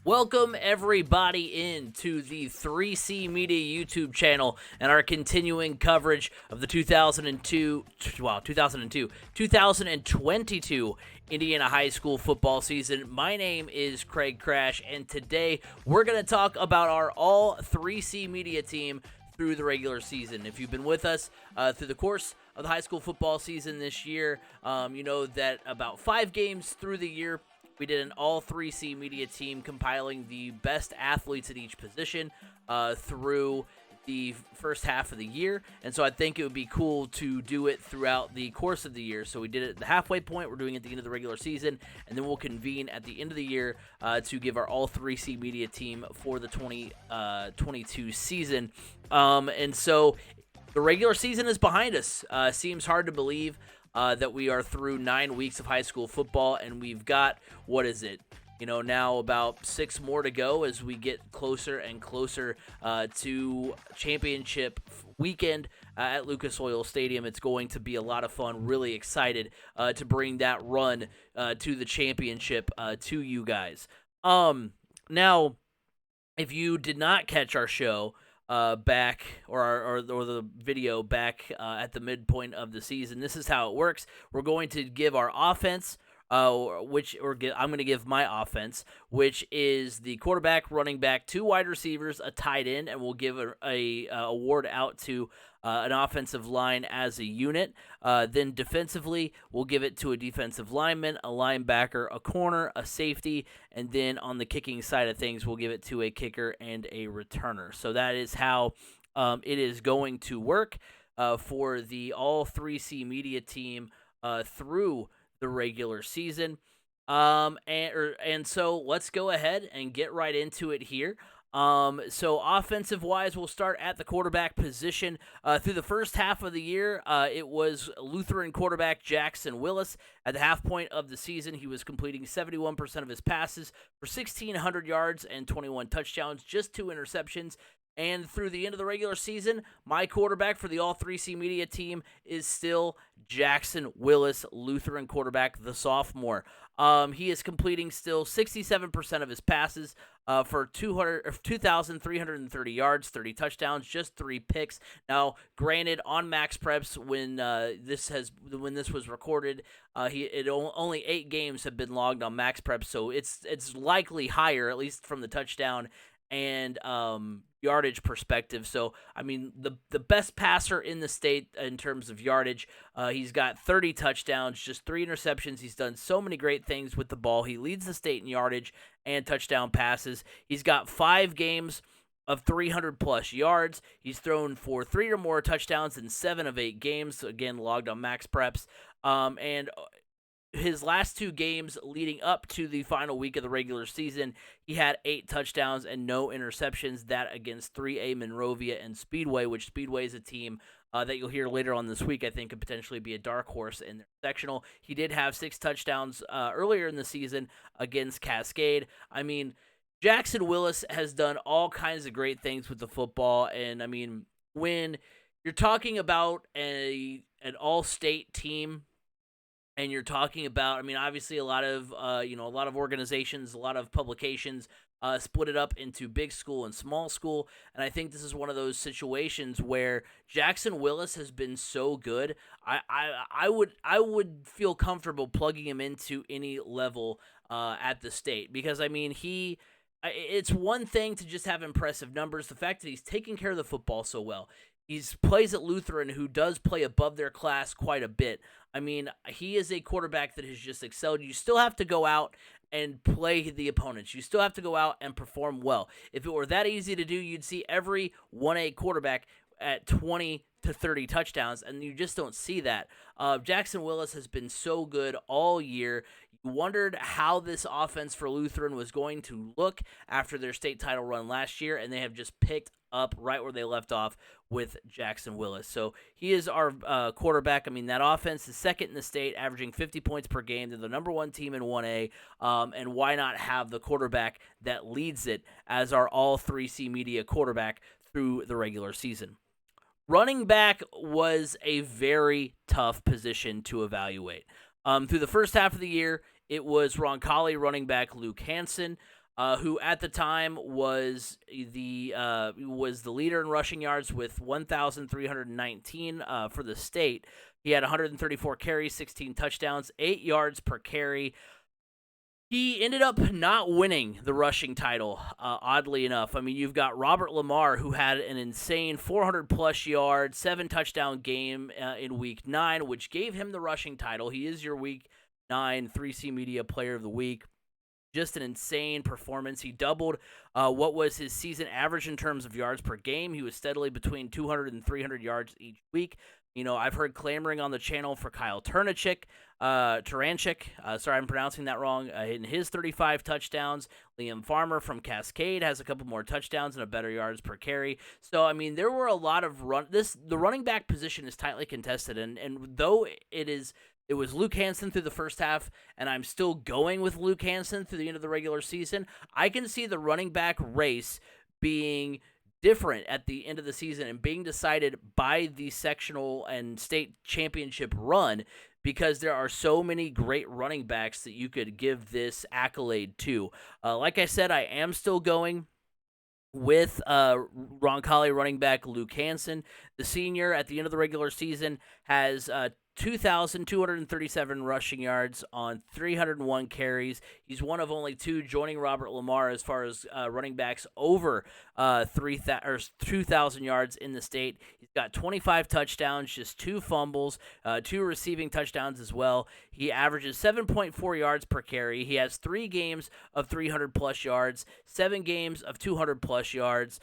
Welcome everybody into the 3C Media YouTube channel and our continuing coverage of the 2022 Indiana high school football season. My name is Craig Crash, and today we're going to talk about our all 3C Media team through the regular season. If you've been with us through the course of the high school football season this year, you know that about 5 games through the year, we did an all 3C Media team compiling the best athletes at each position through the first half of the year. And so I think it would be cool to do it throughout the course of the year. So we did it at the halfway point. We're doing it at the end of the regular season. And then we'll convene at the end of the year to give our all 3C Media team for the 2022 season. And so the regular season is behind us. Seems hard to believe that we are through 9 weeks of high school football, and we've got, now about 6 more to go as we get closer and closer to championship weekend at Lucas Oil Stadium. It's going to be a lot of fun. Really excited to bring that run to the championship to you guys. Now, if you did not catch our show back or the video back at the midpoint of the season, this is how it works. We're going to give our offense, I'm going to give my offense, which is the quarterback, running back, 2 wide receivers, a tight end, and we'll give a award out to an offensive line as a unit. Then defensively, we'll give it to a defensive lineman, a linebacker, a corner, a safety, and then on the kicking side of things, we'll give it to a kicker and a returner. So that is how it is going to work for the all 3C Media team through the regular season. And so let's go ahead and get right into it here. So offensive-wise, we'll start at the quarterback position. Through the first half of the year, it was Lutheran quarterback Jackson Willis. At the half point of the season, he was completing 71% of his passes for 1,600 yards and 21 touchdowns, just 2 interceptions. And through the end of the regular season, my quarterback for the all 3C Media team is still Jackson Willis, Lutheran quarterback, the sophomore. He is completing still 67% of his passes for 2,330 yards, 30 touchdowns, just 3 picks. Now, granted, on Max Preps, when this was recorded, only 8 games have been logged on Max Preps, so it's likely higher, at least from the touchdown and yardage perspective. So, I mean, the best passer in the state in terms of yardage. He's got 30 touchdowns, just 3 interceptions. He's done so many great things with the ball. He leads the state in yardage and touchdown passes. He's got 5 games of 300-plus yards. He's thrown for 3 or more touchdowns in 7 of 8 games, again, logged on Max Preps. And his last 2 games leading up to the final week of the regular season, he had 8 touchdowns and no interceptions. That against 3A Monrovia and Speedway, which Speedway is a team that you'll hear later on this week, I think, could potentially be a dark horse in their sectional. He did have 6 touchdowns earlier in the season against Cascade. I mean, Jackson Willis has done all kinds of great things with the football, and I mean, when you're talking about an all-state team, and you're talking about, I mean, obviously a lot of organizations, a lot of publications split it up into big school and small school. And I think this is one of those situations where Jackson Willis has been so good. I would feel comfortable plugging him into any level at the state, because I mean, it's one thing to just have impressive numbers. The fact that he's taking care of the football so well. He plays at Lutheran, who does play above their class quite a bit. I mean, he is a quarterback that has just excelled. You still have to go out and play the opponents. You still have to go out and perform well. If it were that easy to do, you'd see every 1A quarterback at 20 to 30 touchdowns, and you just don't see that. Jackson Willis has been so good all year. You wondered how this offense for Lutheran was going to look after their state title run last year, and they have just picked up right where they left off with Jackson Willis. So he is our quarterback. I mean, that offense is second in the state, averaging 50 points per game. They're the number 1 team in 1A, and why not have the quarterback that leads it as our all 3C Media quarterback through the regular season? Running back was a very tough position to evaluate. Through the first half of the year, it was Roncalli running back Luke Hansen. who at the time was the leader in rushing yards with 1,319 for the state. He had 134 carries, 16 touchdowns, 8 yards per carry. He ended up not winning the rushing title, oddly enough. I mean, you've got Robert Lamar, who had an insane 400-plus yard, 7-touchdown game in Week 9, which gave him the rushing title. He is your Week 9 3C Media Player of the Week. Just an insane performance. He doubled what was his season average in terms of yards per game. He was steadily between 200 and 300 yards each week. You know, I've heard clamoring on the channel for Kyle Turanchik, sorry, I'm pronouncing that wrong, in his 35 touchdowns. Liam Farmer from Cascade has a couple more touchdowns and a better yards per carry. So, I mean, there were a lot of the running back position is tightly contested, and though it was Luke Hansen through the first half, and I'm still going with Luke Hansen through the end of the regular season, I can see the running back race being different at the end of the season and being decided by the sectional and state championship run, because there are so many great running backs that you could give this accolade to. Like I said, I am still going with Roncalli running back Luke Hansen. The senior at the end of the regular season has 2,237 rushing yards on 301 carries. He's one of only two joining Robert Lamar as far as running backs over 2,000 yards in the state. He's got 25 touchdowns, just 2 fumbles, 2 receiving touchdowns as well. He averages 7.4 yards per carry. He has 3 games of 300-plus yards, 7 games of 200-plus yards.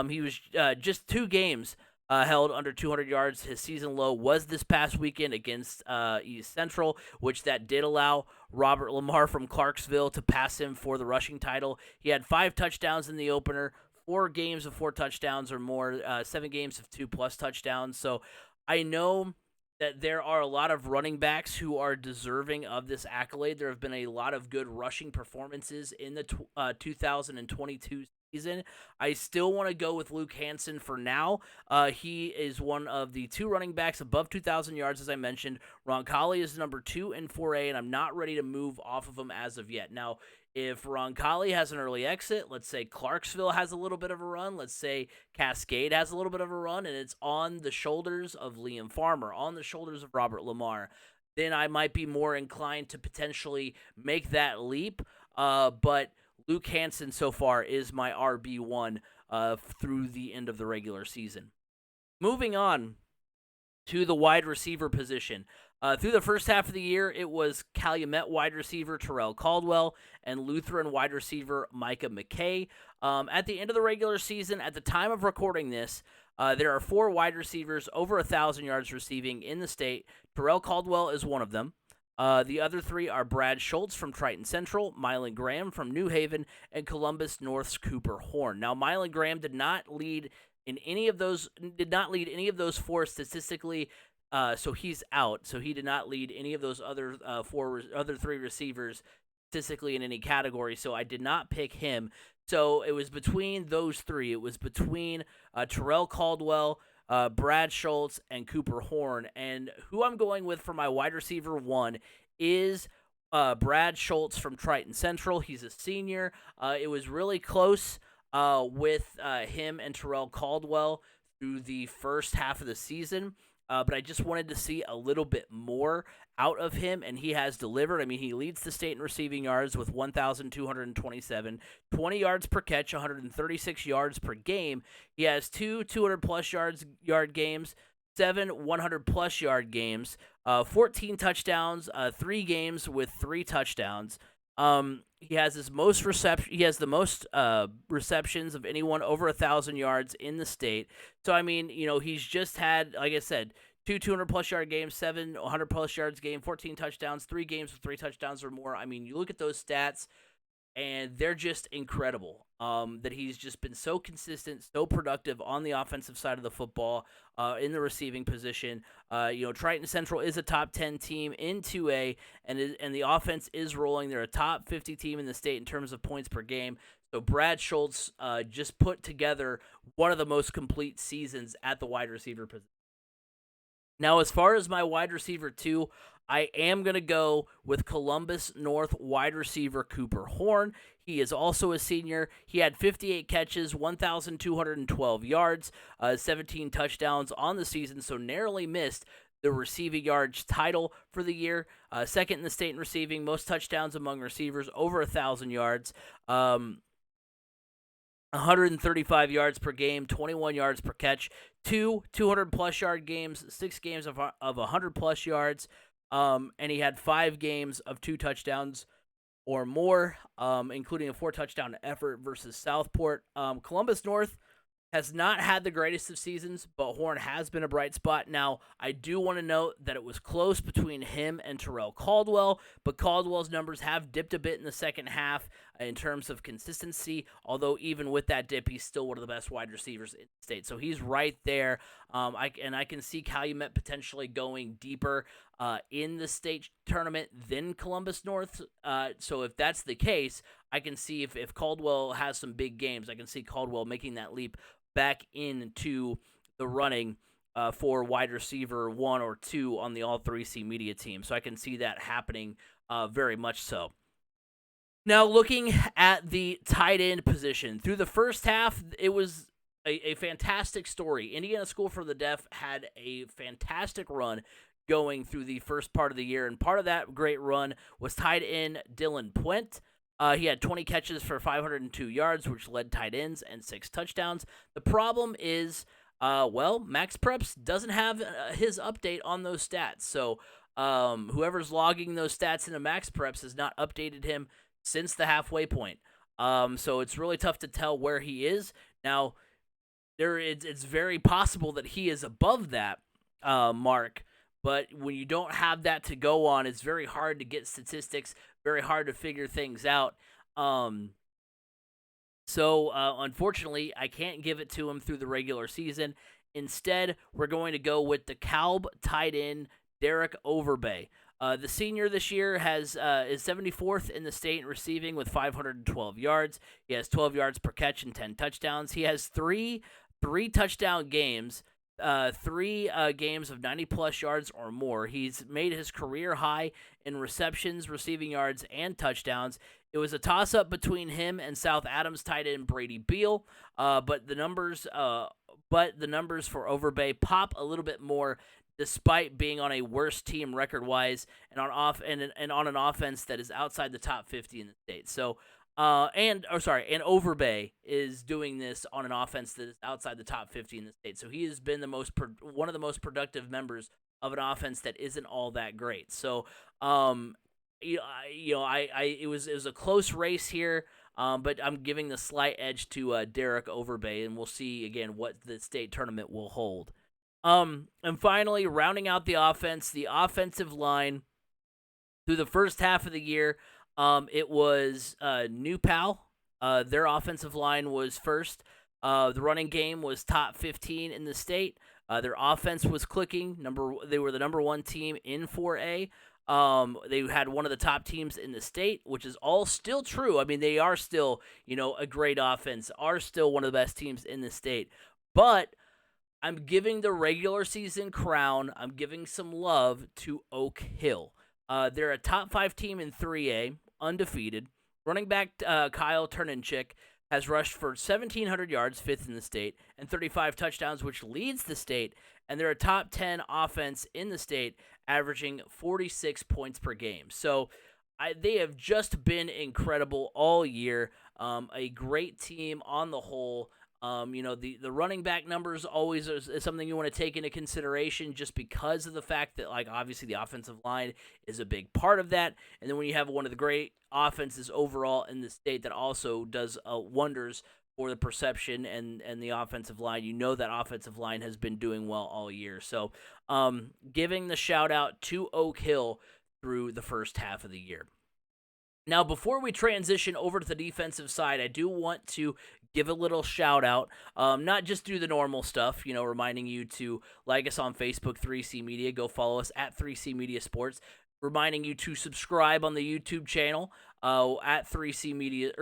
He was just 2 games held under 200 yards. His season low was this past weekend against East Central, which that did allow Robert Lamar from Clarksville to pass him for the rushing title. He had 5 touchdowns in the opener, 4 games of 4 touchdowns or more, 7 games of 2+ touchdowns. So I know that there are a lot of running backs who are deserving of this accolade. There have been a lot of good rushing performances in the 2022 season. I still want to go with Luke Hansen for now. He is one of the 2 running backs above 2,000 yards, as I mentioned. Roncalli is number 2 in 4A, and I'm not ready to move off of him as of yet. Now, if Roncalli has an early exit, let's say Clarksville has a little bit of a run, let's say Cascade has a little bit of a run, and it's on the shoulders of Liam Farmer, on the shoulders of Robert Lamar, then I might be more inclined to potentially make that leap. But Luke Hansen so far is my RB1 through the end of the regular season. Moving on to the wide receiver position. Through the first half of the year, it was Calumet wide receiver Terrell Caldwell and Lutheran wide receiver Micah McKay. At the end of the regular season, at the time of recording this, there are 4 wide receivers over 1,000 yards receiving in the state. Terrell Caldwell is one of them. The other 3 are Brad Schultz from Triton Central, Mylan Graham from New Haven, and Columbus North's Cooper Horn. Now, Mylan Graham did not lead any of those 4 statistically. So he's out. So he did not lead any of those other 3 receivers statistically in any category. So I did not pick him. So it was between those 3. It was between Terrell Caldwell, Brad Schultz, and Cooper Horn. And who I'm going with for my wide receiver 1 is Brad Schultz from Triton Central. He's a senior. It was really close with him and Terrell Caldwell through the first half of the season. But I just wanted to see a little bit more out of him, and he has delivered. I mean, he leads the state in receiving yards with 1,227, 20 yards per catch, 136 yards per game. He has 2 200-plus yard games, 7 100-plus yard games, 14 touchdowns, 3 games with 3 touchdowns. He has the most receptions of anyone over 1,000 yards in the state. So, I mean, you know, he's just had, like I said, 2 200-plus yard games, 7 100-plus yards game, 14 touchdowns, 3 games with 3 touchdowns or more. I mean, you look at those stats, and they're just incredible. That he's just been so consistent, so productive on the offensive side of the football, in the receiving position. Triton Central is a top 10 team in 2A, and the offense is rolling. They're a top 50 team in the state in terms of points per game. So Brad Schultz just put together one of the most complete seasons at the wide receiver position. Now, as far as my wide receiver 2, I am going to go with Columbus North wide receiver Cooper Horn. He is also a senior. He had 58 catches, 1,212 yards, 17 touchdowns on the season, so narrowly missed the receiving yards title for the year. Second in the state in receiving, most touchdowns among receivers, over 1,000 yards. 135 yards per game, 21 yards per catch, 200-plus yard games, 6 games of 100-plus yards, and he had 5 games of 2 touchdowns or more, including a 4-touchdown effort versus Southport. Columbus North has not had the greatest of seasons, but Horn has been a bright spot. Now, I do want to note that it was close between him and Terrell Caldwell, but Caldwell's numbers have dipped a bit in the second half in terms of consistency, although even with that dip, he's still one of the best wide receivers in the state. So he's right there. I can see Calumet potentially going deeper in the state tournament than Columbus North. So if that's the case, I can see if Caldwell has some big games, I can see Caldwell making that leap back into the running for wide receiver 1 or 2 on the All-3C media team. So I can see that happening very much so. Now, looking at the tight end position, through the first half, it was a fantastic story. Indiana School for the Deaf had a fantastic run going through the first part of the year, and part of that great run was tight end Dylan Puente. He had 20 catches for 502 yards, which led tight ends, and 6 touchdowns. The problem is, Max Preps doesn't have his update on those stats. So whoever's logging those stats into Max Preps has not updated him since the halfway point. So it's really tough to tell where he is. Now, it's very possible that he is above that mark, but when you don't have that to go on, it's very hard to get statistics, very hard to figure things out. Unfortunately, I can't give it to him through the regular season. Instead, we're going to go with the Calb tight end, Derek Overbay. The senior this year is 74th in the state in receiving with 512 yards. He has 12 yards per catch and 10 touchdowns. He has three touchdown games. 3 games of 90-plus yards or more. He's made his career high in receptions, receiving yards, and touchdowns. It was a toss-up between him and South Adams tight end Brady Beal, but the numbers for Overbay pop a little bit more, despite being on a worse team record-wise and on an offense that is outside the top 50 in the state. So. And Overbay is doing this on an offense that is outside the top 50 in the state. So he has been one of the most productive members of an offense that isn't all that great. So, it was a close race here, but I'm giving the slight edge to Derek Overbay, and we'll see again what the state tournament will hold. And finally, rounding out the offense, the offensive line through the first half of the year. It was New Pal. Their offensive line was first. The running game was top 15 in the state. Their offense was clicking. They were the number 1 team in 4A. They had one of the top teams in the state, which is all still true. I mean, they are still, a great offense, are still one of the best teams in the state. But I'm giving the regular season crown, I'm giving some love to Oak Hill. They're a top 5 team in 3A, undefeated. Running back Kyle Turnenchik has rushed for 1,700 yards, 5th in the state, and 35 touchdowns, which leads the state. And they're a top 10 offense in the state, averaging 46 points per game. So they have just been incredible all year. A great team on the whole. The running back numbers always is something you want to take into consideration, just because of the fact that, obviously the offensive line is a big part of that. And then when you have one of the great offenses overall in the state that also does wonders for the perception and the offensive line, that offensive line has been doing well all year. So giving the shout out to Oak Hill through the first half of the year. Now, before we transition over to the defensive side, I do want to give a little shout out, not just do the normal stuff, reminding you to like us on Facebook, 3C Media, go follow us at 3C Media Sports, reminding you to subscribe on the YouTube channel at 3C Media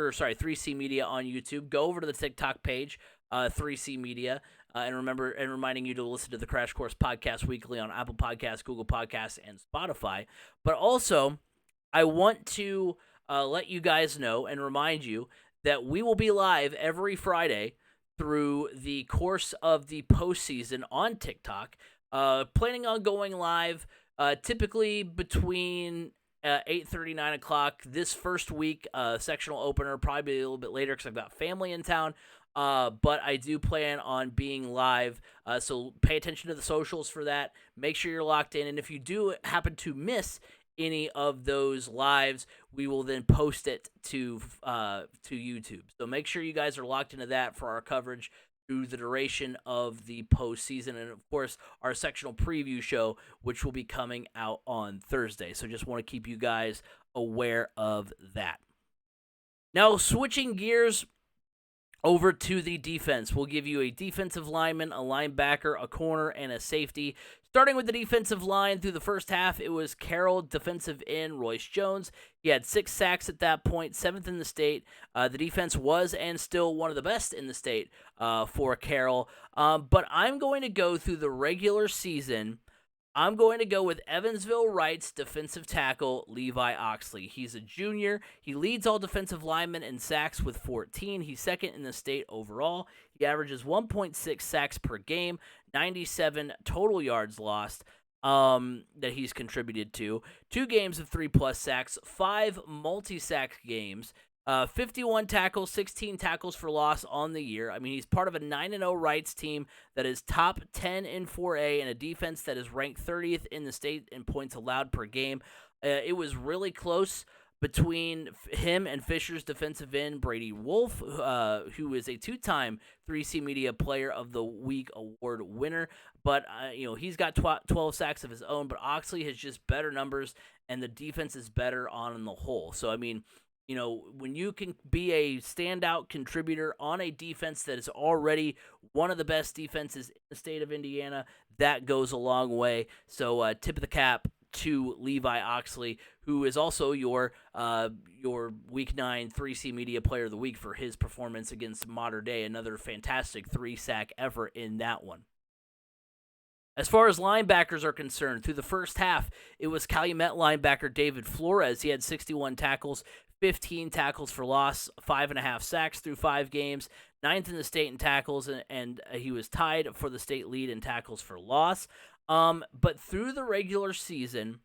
on YouTube. Go over to the TikTok page, 3C Media. and reminding you to listen to the Crash Course Podcast weekly on Apple Podcasts, Google Podcasts, and Spotify. But also, I want to let you guys know and remind you that we will be live every Friday through the course of the postseason on TikTok. Planning on going live typically between 8:30, 9 o'clock this first week. Sectional opener, probably a little bit later because I've got family in town. But I do plan on being live, so pay attention to the socials for that. Make sure you're locked in, and if you do happen to miss any of those lives, we will then post it to YouTube. So make sure you guys are locked into that for our coverage through the duration of the postseason, and of course our sectional preview show, which will be coming out on Thursday. So just want to keep you guys aware of that. Now, switching gears over to the defense, we'll give you a defensive lineman, a linebacker, a corner, and a safety. Starting with the defensive line, through the first half, it was Carroll, defensive end, Royce Jones. He had 6 sacks at that point, 7th in the state. The defense was and still one of the best in the state for Carroll. But I'm going to go through the regular season. I'm going to go with Evansville Wright's defensive tackle, Levi Oxley. He's a junior. He leads all defensive linemen in sacks with 14. He's second in the state overall. He averages 1.6 sacks per game, 97 total yards lost that he's contributed to. 2 games of 3+ sacks, 5 multi-sack games, 51 tackles, 16 tackles for loss on the year. I mean, he's part of a 9-0 Wrights team that is top 10 in 4A and a defense that is ranked 30th in the state in points allowed per game. It was really close between him and Fisher's defensive end, Brady Wolf, who is a 2-time 3C Media Player of the Week award winner. But, he's got 12 sacks of his own, but Oxley has just better numbers, and the defense is better on the whole. So, I mean, when you can be a standout contributor on a defense that is already one of the best defenses in the state of Indiana, that goes a long way. So tip of the cap to Levi Oxley, who is also your Week 9 3C Media Player of the Week for his performance against Mater Dei. Another fantastic 3-sack effort in that one. As far as linebackers are concerned, through the first half, it was Calumet linebacker David Flores. He had 61 tackles, 15 tackles for loss, 5.5 sacks through 5 games, 9th in the state in tackles, and he was tied for the state lead in tackles for loss. But through the regular season,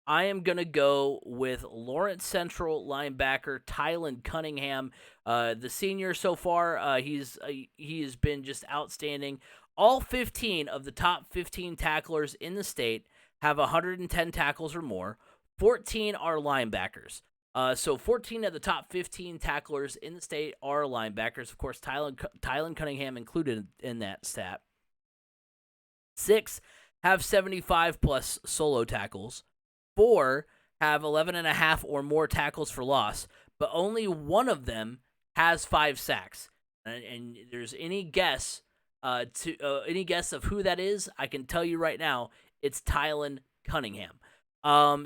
I am going to go with Lawrence Central linebacker Tylen Cunningham. The senior so far, he has been just outstanding. All 15 of the top 15 tacklers in the state have 110 tackles or more. 14 are linebackers. So 14 of the top 15 tacklers in the state are linebackers. Of course, Tylen Cunningham included in that stat. 6 have 75+ solo tackles. 4 have 11.5 or more tackles for loss, but only one of them has 5 sacks. And there's any guess of who that is, I can tell you right now, it's Tylen Cunningham.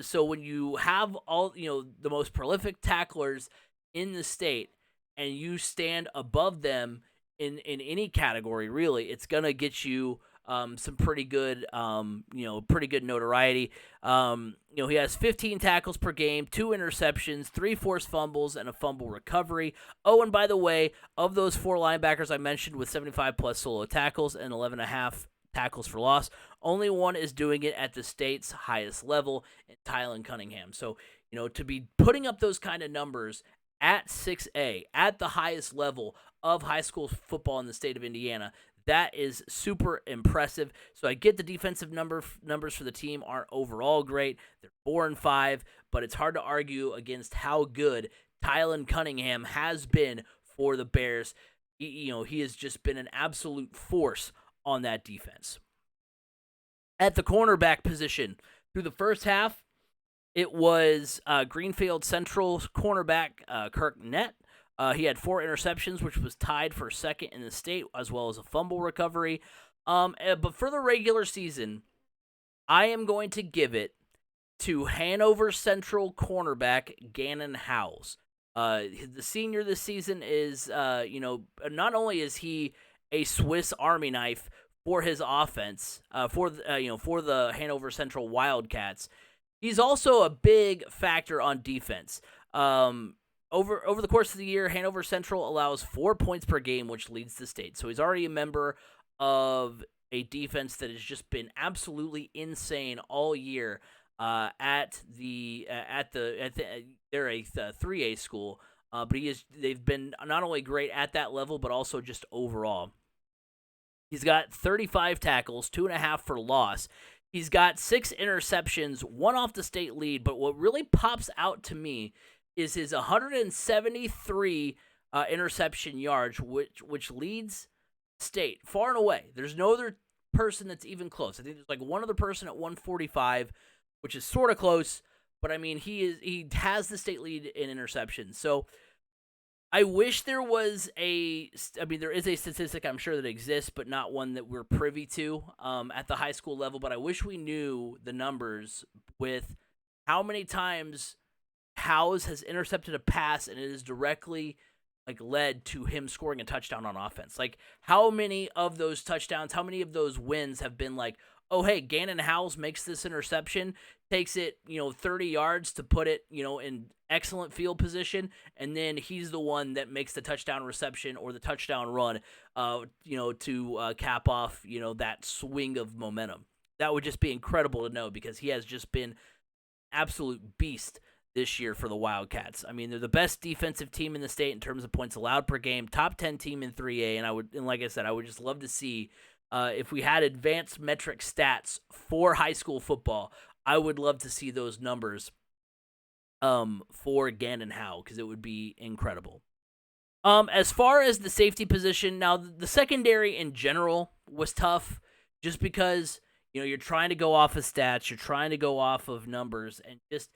So when you have all, the most prolific tacklers in the state and you stand above them in any category, really, it's going to get you some pretty good notoriety. He has 15 tackles per game, 2 interceptions, 3 forced fumbles, and a fumble recovery. Oh, and by the way, of those 4 linebackers I mentioned with 75+ solo tackles and 11.5 tackles for loss, only one is doing it at the state's highest level, Tylen Cunningham. So, to be putting up those kind of numbers at 6A, at the highest level of high school football in the state of Indiana, that is super impressive. So I get the defensive numbers for the team aren't overall great. They're 4-5, but it's hard to argue against how good Tylen Cunningham has been for the Bears. He has just been an absolute force on that defense. At the cornerback position, through the first half, it was Greenfield Central cornerback Kirk Nett. He had 4 interceptions, which was tied for second in the state, as well as a fumble recovery. But for the regular season, I am going to give it to Hanover Central cornerback Gannon Howells. The senior this season is, not only is he a Swiss Army knife for his offense, for the Hanover Central Wildcats. He's also a big factor on defense. Over the course of the year, Hanover Central allows 4 points per game, which leads the state. So he's already a member of a defense that has just been absolutely insane all year. They're a 3A school, but they've been not only great at that level, but also just overall. He's got 35 tackles, 2.5 for loss. He's got 6 interceptions, 1 off the state lead, but what really pops out to me is his 173 interception yards, which leads state far and away. There's no other person that's even close. I think there's like one other person at 145, which is sort of close, but I mean he has the state lead in interceptions. So I wish there was there is a statistic I'm sure that exists, but not one that we're privy to at the high school level. But I wish we knew the numbers with how many times Howes has intercepted a pass and it is directly led to him scoring a touchdown on offense. Like, how many of those touchdowns, how many of those wins have been like, oh, hey, Gannon Howes makes this interception, takes it, 30 yards to put it, in excellent field position, and then he's the one that makes the touchdown reception or the touchdown run, to cap off, that swing of momentum. That would just be incredible to know, because he has just been absolute beast this year for the Wildcats. I mean, they're the best defensive team in the state in terms of points allowed per game, top 10 team in 3A, and like I said, I would just love to see if we had advanced metric stats for high school football. I would love to see those numbers for Gannon Howe, because it would be incredible. As far as the safety position, now the secondary in general was tough, just because you're trying to go off of stats, you're trying to go off of numbers, and just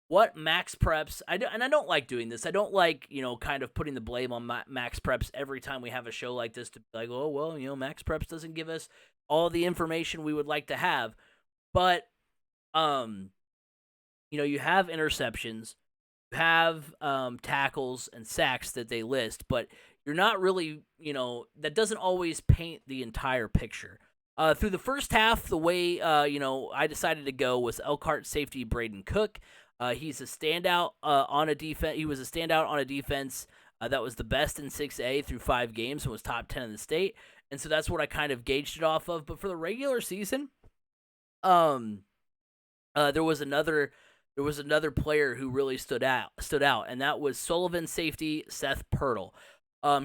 what max preps, I don't like doing this. I don't like, kind of putting the blame on max preps every time we have a show like this to be like, oh, well, max preps doesn't give us all the information we would like to have. But, you have interceptions, you have tackles and sacks that they list, but you're not really, that doesn't always paint the entire picture. Through the first half, the way, I decided to go was Elkhart safety Braden Cook. He's a standout on a defense. He was a standout on a defense that was the best in 6A through 5 games and was top 10 in the state. And so that's what I kind of gauged it off of. But for the regular season, there was another player who really stood out, and that was Sullivan safety Seth Pirtle.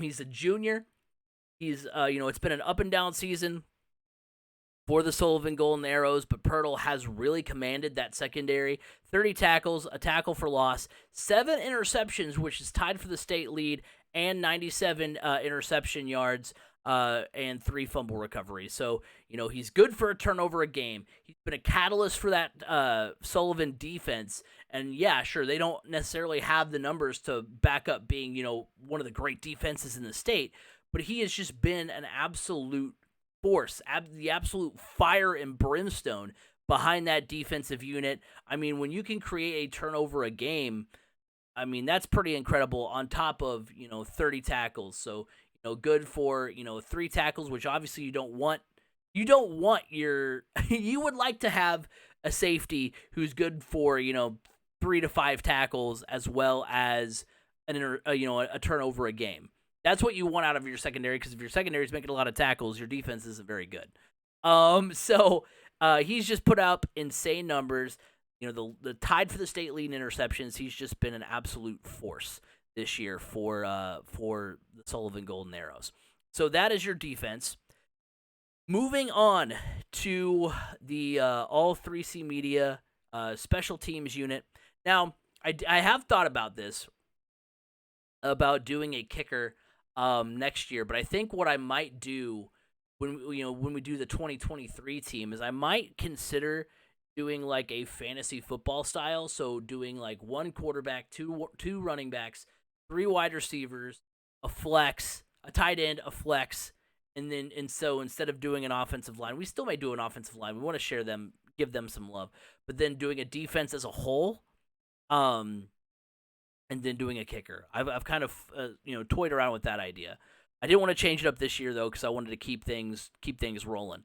He's a junior. He's it's been an up and down season for the Sullivan Golden Arrows, but Pirtle has really commanded that secondary. 30 tackles, a tackle for loss, 7 interceptions, which is tied for the state lead, and 97 interception yards, and 3 fumble recoveries. So, he's good for a turnover a game. He's been a catalyst for that Sullivan defense. And yeah, sure, they don't necessarily have the numbers to back up being, one of the great defenses in the state, but he has just been an absolute force, the absolute fire and brimstone behind that defensive unit. I mean, when you can create a turnover a game, I mean, that's pretty incredible, on top of, 30 tackles. So, good for, 3 tackles, which obviously you don't want your, you would like to have a safety who's good for, 3 to 5 tackles, as well as a turnover a game. That's what you want out of your secondary, because if your secondary is making a lot of tackles, your defense isn't very good. So he's just put up insane numbers. The tied for the state lead in interceptions. He's just been an absolute force this year for the Sullivan Golden Arrows. So that is your defense. Moving on to the all 3C Media special teams unit. Now, I have thought about this, about doing a kicker next year, but I think what I might do when we do the 2023 team is I might consider doing like a fantasy football style. So doing like 1 quarterback, two running backs, 3 wide receivers, a flex, a tight end, a flex, and so instead of doing an offensive line, we still may do an offensive line. We want to share them, give them some love, but then doing a defense as a whole, and then doing a kicker. I've kind of toyed around with that idea. I didn't want to change it up this year though because I wanted to keep things rolling.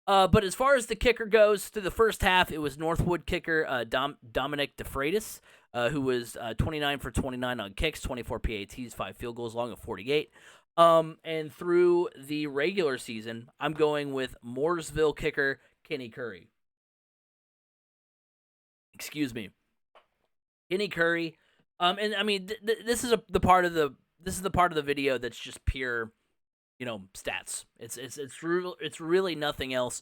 But as far as the kicker goes, through the first half, it was Northwood kicker Dominic DeFreitas, who was 29 for 29 on kicks, 24 PATs, 5 field goals, long of 48. And through the regular season, I'm going with Mooresville kicker Kenny Curry. Excuse me, Kenny Curry. And I mean, this is the part of the video that's just pure, stats. It's really nothing else.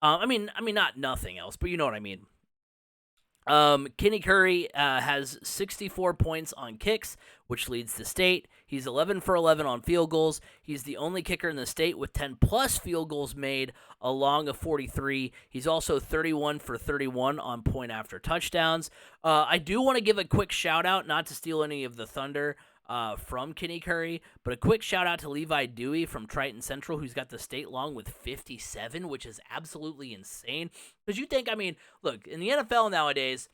I mean not nothing else, but you know what I mean. Kenny Curry has 64 points on kicks, which leads the state. He's 11 for 11 on field goals. He's the only kicker in the state with 10-plus field goals made, along of 43. He's also 31 for 31 on point after touchdowns. I do want to give a quick shout-out, not to steal any of the thunder from Kenny Curry, but a quick shout-out to Levi Dewey from Triton Central, who's got the state long with 57, which is absolutely insane. Because you think, I mean, look, in the NFL nowadays,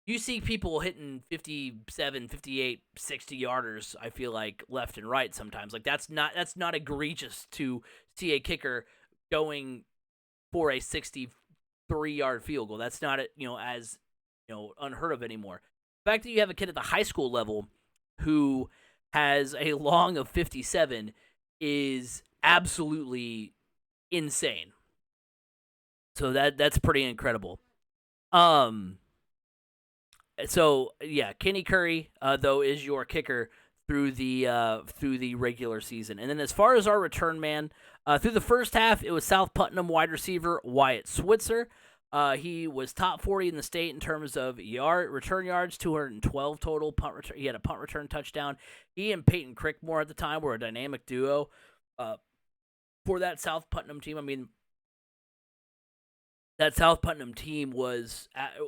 you see people hitting 57, 58, 60-yarders, I feel like, left and right sometimes. Like, that's not egregious to see a kicker going for a 63-yard field goal. That's not, as, unheard of anymore. The fact that you have a kid at the high school level who has a long of 57 is absolutely insane. So that's pretty incredible. So yeah, Kenny Curry though is your kicker through the regular season. And then as far as our return man, through the first half, it was South Putnam wide receiver Wyatt Switzer. He was top 40 in the state in terms of return yards, 212 total. He had a punt return touchdown. He and Peyton Crickmore at the time were a dynamic duo for that South Putnam team. I mean, that South Putnam team was,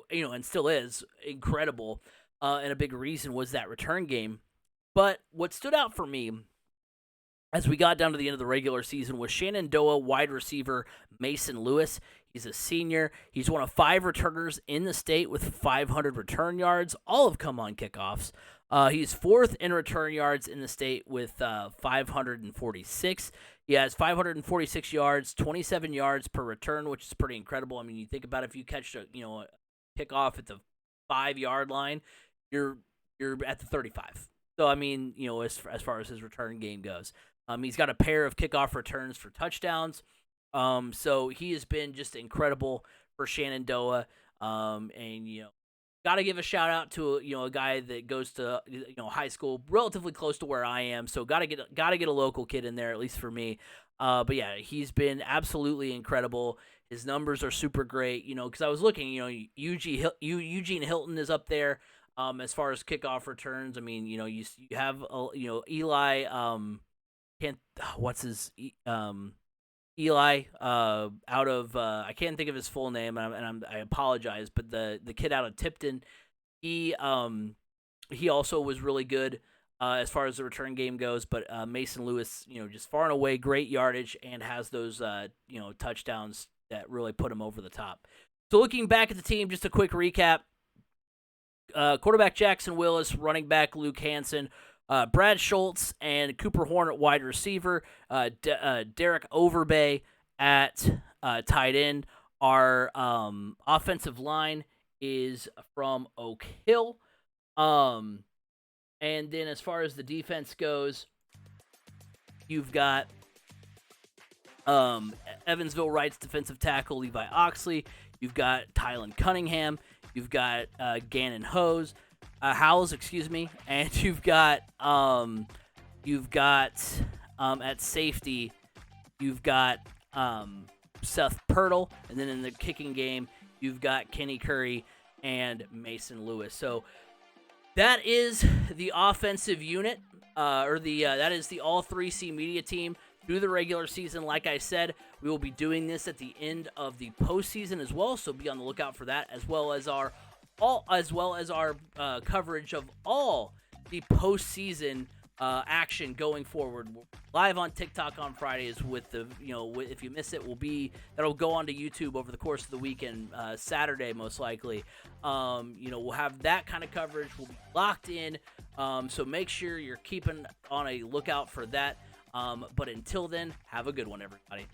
and still is, incredible. And a big reason was that return game. But what stood out for me as we got down to the end of the regular season was Shenandoah wide receiver Mason Lewis. He's a senior. He's one of 5 returners in the state with 500 return yards. All have come on kickoffs. He's 4th in return yards in the state with 546. He has 546 yards, 27 yards per return, which is pretty incredible. I mean, you think about if you catch a kickoff at the 5-yard line, you're at the 35. So I mean, as far as his return game goes, he's got a pair of kickoff returns for touchdowns. So he has been just incredible for Shenandoah. And got to give a shout out to a guy that goes to high school relatively close to where I am. So got to get a local kid in there, at least for me. But yeah, he's been absolutely incredible. His numbers are super great. Because I was looking, Eugene Hilton is up there. As far as kickoff returns, I mean, you have Eli. Eli, out of I can't think of his full name, and I apologize, but the kid out of Tipton, he also was really good as far as the return game goes. But Mason Lewis, just far and away great yardage and has those touchdowns that really put him over the top. So looking back at the team, just a quick recap: quarterback Jackson Willis, running back Luke Hansen, Brad Schultz and Cooper Horn at wide receiver, Derek Overbay at tight end. Our offensive line is from Oak Hill. And then as far as the defense goes, you've got Evansville Wright's defensive tackle, Levi Oxley. You've got Tylen Cunningham. You've got Gannon Howes, and you've got at safety, you've got Seth Pirtle, and then in the kicking game, you've got Kenny Curry and Mason Lewis. So that is the offensive unit, that is the All 3C Media team through the regular season. Like I said, we will be doing this at the end of the postseason as well, so be on the lookout for that, as well as our coverage of all the postseason action going forward. Live on TikTok on Fridays with the if you miss it, that'll go onto YouTube over the course of the weekend. Saturday most likely. We'll have that kind of coverage. We'll be locked in. So make sure you're keeping on a lookout for that. But until then, have a good one, everybody.